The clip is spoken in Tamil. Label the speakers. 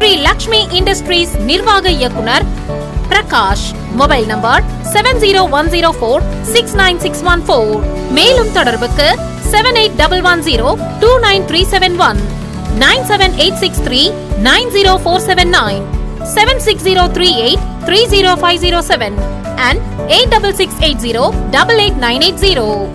Speaker 1: ஸ்ரீ லக்ஷ்மி இண்டஸ்ட்ரீஸ் நிர்வாக இயக்குனர் பிரகாஷ். Mobile number 7010469614. மேலும் தொடர்புக்கு 7811029371, 97863904779, 76038305007 and 8668088980.